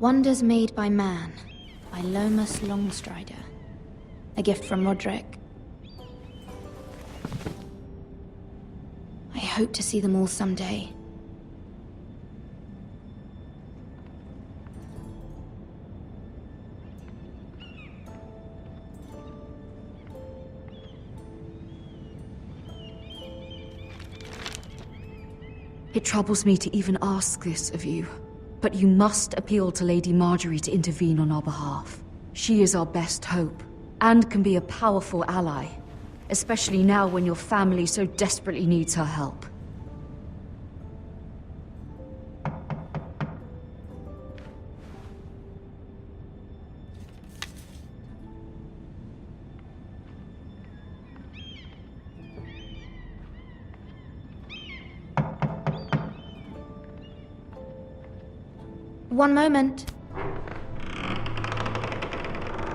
Wonders Made by Man, by Lomas Longstrider. A gift from Roderick. I hope to see them all someday. It troubles me to even ask this of you, but you must appeal to Lady Marjorie to intervene on our behalf. She is our best hope, and can be a powerful ally, especially now when your family so desperately needs her help. One moment.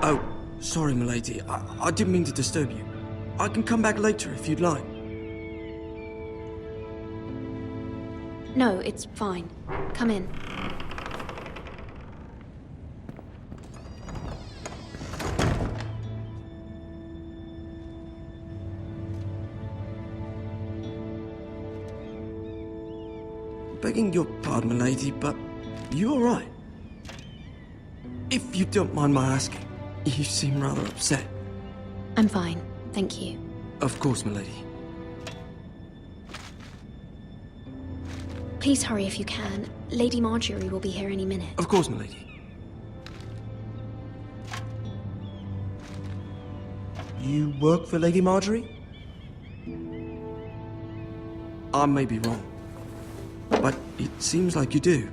Oh, sorry, milady. I didn't mean to disturb you. I can come back later if you'd like. No, it's fine. Come in. Begging your pardon, milady, but you all right? If you don't mind my asking, you seem rather upset. I'm fine, thank you. Of course, milady. Please hurry if you can. Lady Marjorie will be here any minute. Of course, milady. You work for Lady Marjorie? I may be wrong, but it seems like you do.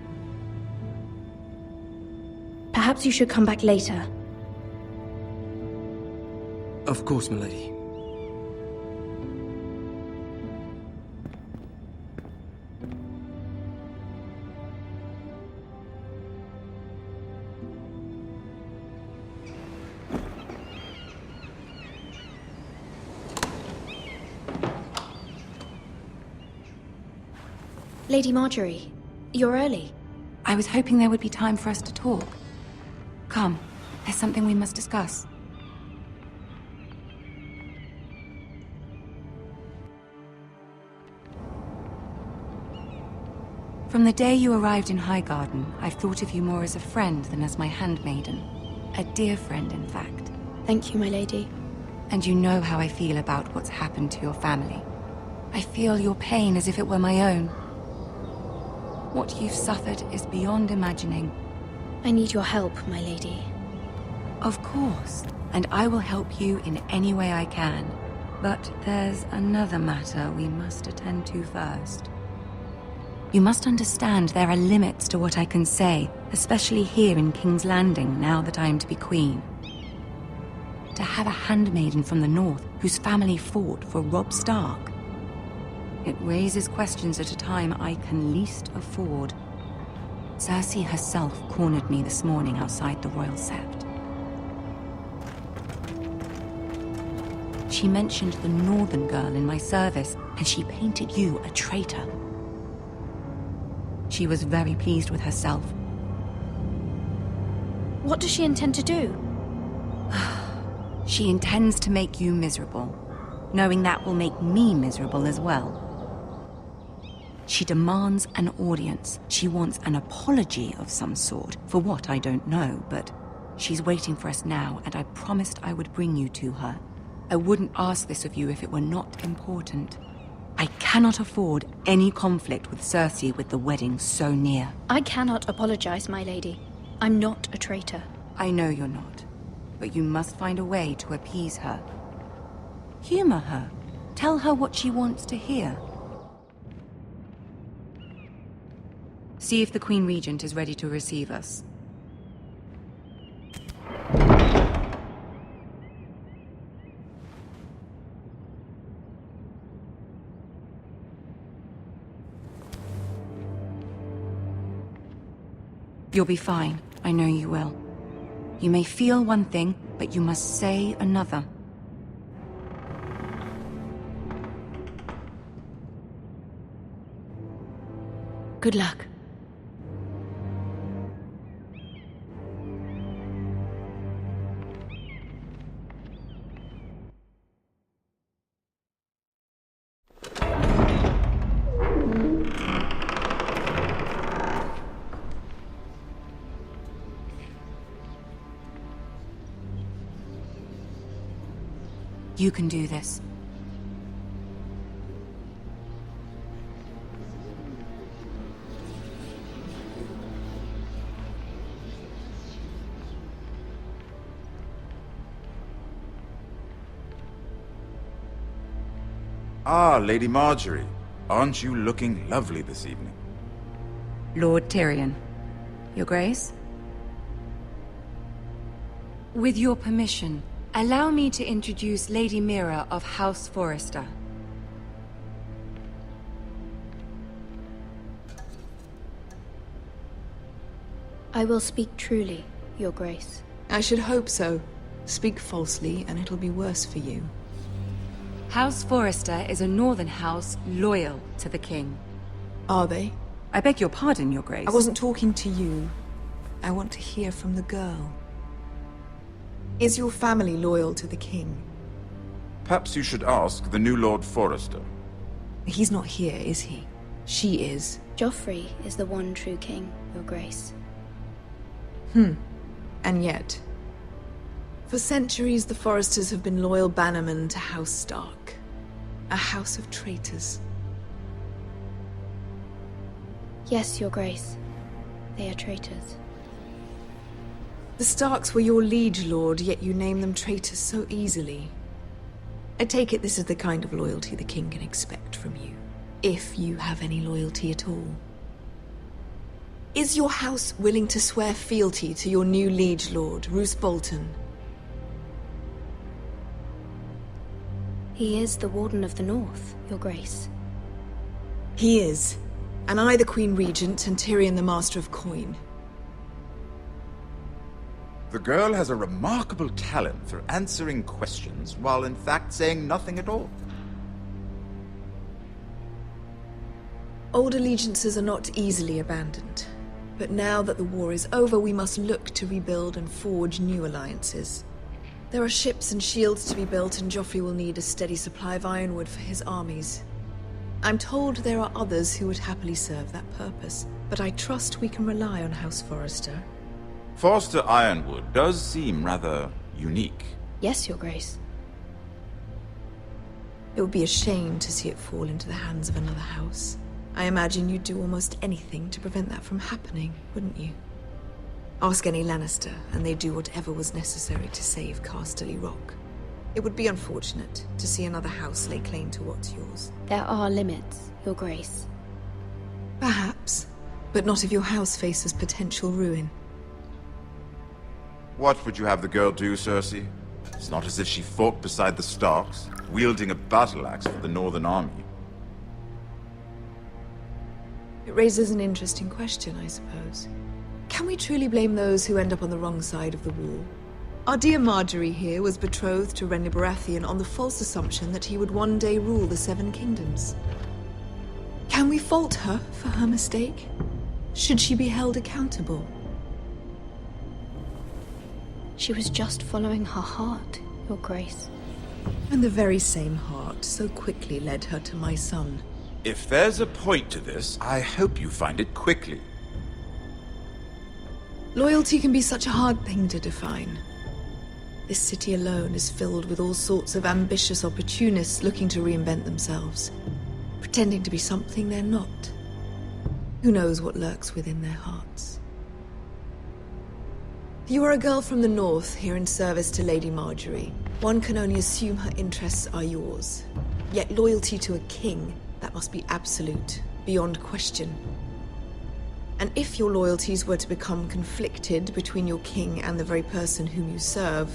Perhaps you should come back later. Of course, milady. Lady Marjorie, you're early. I was hoping there would be time for us to talk. Come, there's something we must discuss. From the day you arrived in Highgarden, I've thought of you more as a friend than as my handmaiden. A dear friend, in fact. Thank you, my lady. And you know how I feel about what's happened to your family. I feel your pain as if it were my own. What you've suffered is beyond imagining. I need your help, my lady. Of course, and I will help you in any way I can. But there's another matter we must attend to first. You must understand there are limits to what I can say, especially here in King's Landing, now that I am to be queen. To have a handmaiden from the north whose family fought for Robb Stark. It raises questions at a time I can least afford. Cersei herself cornered me this morning outside the Royal Sept. She mentioned the northern girl in my service, and she painted you a traitor. She was very pleased with herself. What does she intend to do? She intends to make you miserable, knowing that will make me miserable as well. She demands an audience. She wants an apology of some sort, for what I don't know, but she's waiting for us now, and I promised I would bring you to her. I wouldn't ask this of you if it were not important. I cannot afford any conflict with Cersei with the wedding so near. I cannot apologize, my lady. I'm not a traitor. I know you're not, but you must find a way to appease her. Humor her. Tell her what she wants to hear. See if the Queen Regent is ready to receive us. You'll be fine. I know you will. You may feel one thing, but you must say another. Good luck. You can do this. Ah, Lady Marjorie. Aren't you looking lovely this evening? Lord Tyrion. Your Grace? With your permission, allow me to introduce Lady Mira of House Forrester. I will speak truly, Your Grace. I should hope so. Speak falsely, and it'll be worse for you. House Forrester is a northern house loyal to the king. Are they? I beg your pardon, Your Grace. I wasn't talking to you. I want to hear from the girl. Is your family loyal to the king? Perhaps you should ask the new Lord Forrester. He's not here, is he? She is. Joffrey is the one true king, Your Grace. And yet... For centuries, the Forresters have been loyal bannermen to House Stark. A house of traitors. Yes, Your Grace. They are traitors. The Starks were your liege lord, yet you name them traitors so easily. I take it this is the kind of loyalty the king can expect from you. If you have any loyalty at all. Is your house willing to swear fealty to your new liege lord, Roose Bolton? He is the Warden of the North, Your Grace. He is. And I the Queen Regent, and Tyrion the Master of Coin. The girl has a remarkable talent for answering questions while in fact saying nothing at all. Old allegiances are not easily abandoned. But now that the war is over, we must look to rebuild and forge new alliances. There are ships and shields to be built, and Joffrey will need a steady supply of ironwood for his armies. I'm told there are others who would happily serve that purpose, but I trust we can rely on House Forrester. Forster Ironwood does seem rather unique. Yes, Your Grace. It would be a shame to see it fall into the hands of another house. I imagine you'd do almost anything to prevent that from happening, wouldn't you? Ask any Lannister, and they'd do whatever was necessary to save Casterly Rock. It would be unfortunate to see another house lay claim to what's yours. There are limits, Your Grace. Perhaps, but not if your house faces potential ruin. What would you have the girl do, Cersei? It's not as if she fought beside the Starks, wielding a battle axe for the Northern Army. It raises an interesting question, I suppose. Can we truly blame those who end up on the wrong side of the wall? Our dear Marjorie here was betrothed to Renly Baratheon on the false assumption that he would one day rule the Seven Kingdoms. Can we fault her for her mistake? Should she be held accountable? She was just following her heart, Your Grace. And the very same heart so quickly led her to my son. If there's a point to this, I hope you find it quickly. Loyalty can be such a hard thing to define. This city alone is filled with all sorts of ambitious opportunists looking to reinvent themselves, pretending to be something they're not. Who knows what lurks within their hearts? You are a girl from the north, here in service to Lady Marjorie. One can only assume her interests are yours. Yet loyalty to a king, that must be absolute, beyond question. And if your loyalties were to become conflicted between your king and the very person whom you serve,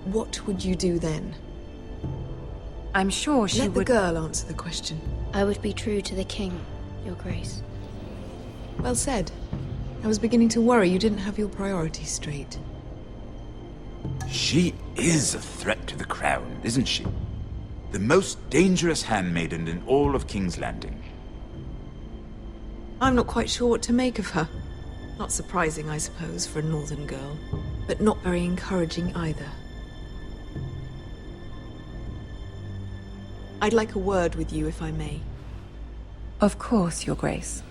what would you do then? I'm sure she Let the would... girl answer the question. I would be true to the king, Your Grace. Well said. I was beginning to worry you didn't have your priorities straight. She is a threat to the crown, isn't she? The most dangerous handmaiden in all of King's Landing. I'm not quite sure what to make of her. Not surprising, I suppose, for a northern girl, but not very encouraging either. I'd like a word with you, if I may. Of course, Your Grace.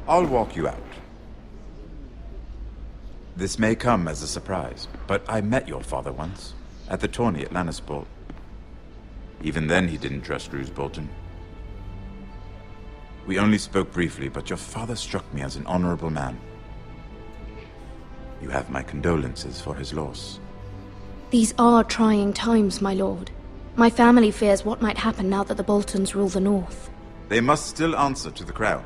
I'll walk you out. This may come as a surprise, but I met your father once, at the tourney at Lannisport. Even then he didn't trust Roose Bolton. We only spoke briefly, but your father struck me as an honorable man. You have my condolences for his loss. These are trying times, my lord. My family fears what might happen now that the Boltons rule the North. They must still answer to the crown.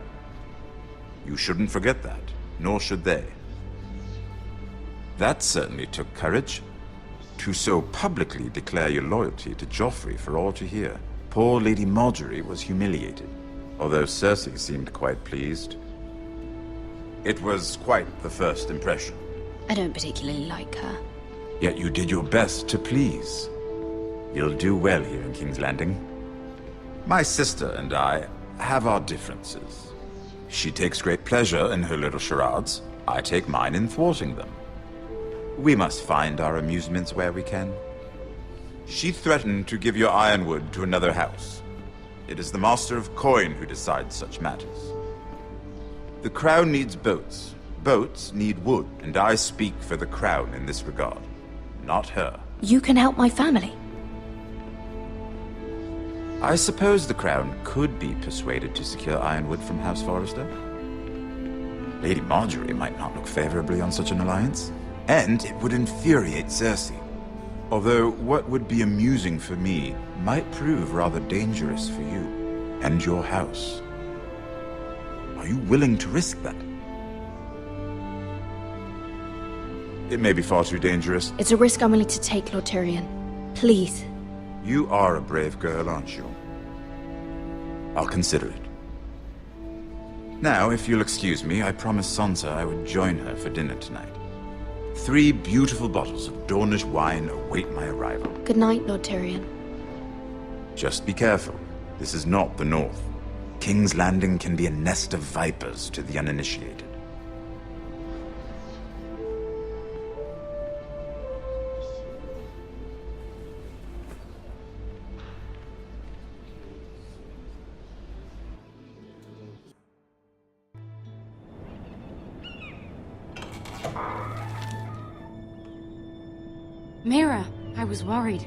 You shouldn't forget that, nor should they. That certainly took courage. To so publicly declare your loyalty to Joffrey for all to hear. Poor Lady Margaery was humiliated, although Cersei seemed quite pleased. It was quite the first impression. I don't particularly like her. Yet you did your best to please. You'll do well here in King's Landing. My sister and I have our differences. She takes great pleasure in her little charades. I take mine in thwarting them. We must find our amusements where we can. She threatened to give your ironwood to another house. It is the Master of Coin who decides such matters. The crown needs boats. Boats need wood, and I speak for the crown in this regard, not her. You can help my family. I suppose the crown could be persuaded to secure ironwood from House Forrester. Lady Margaery might not look favorably on such an alliance. And it would infuriate Cersei. Although what would be amusing for me might prove rather dangerous for you and your house. Are you willing to risk that? It may be far too dangerous. It's a risk I'm willing to take, Lord Tyrion. Please. You are a brave girl, aren't you? I'll consider it. Now, if you'll excuse me, I promised Sansa I would join her for dinner tonight. 3 beautiful bottles of Dornish wine await my arrival. Good night, Lord Tyrion. Just be careful. This is not the North. King's Landing can be a nest of vipers to the uninitiated. Mira, I was worried.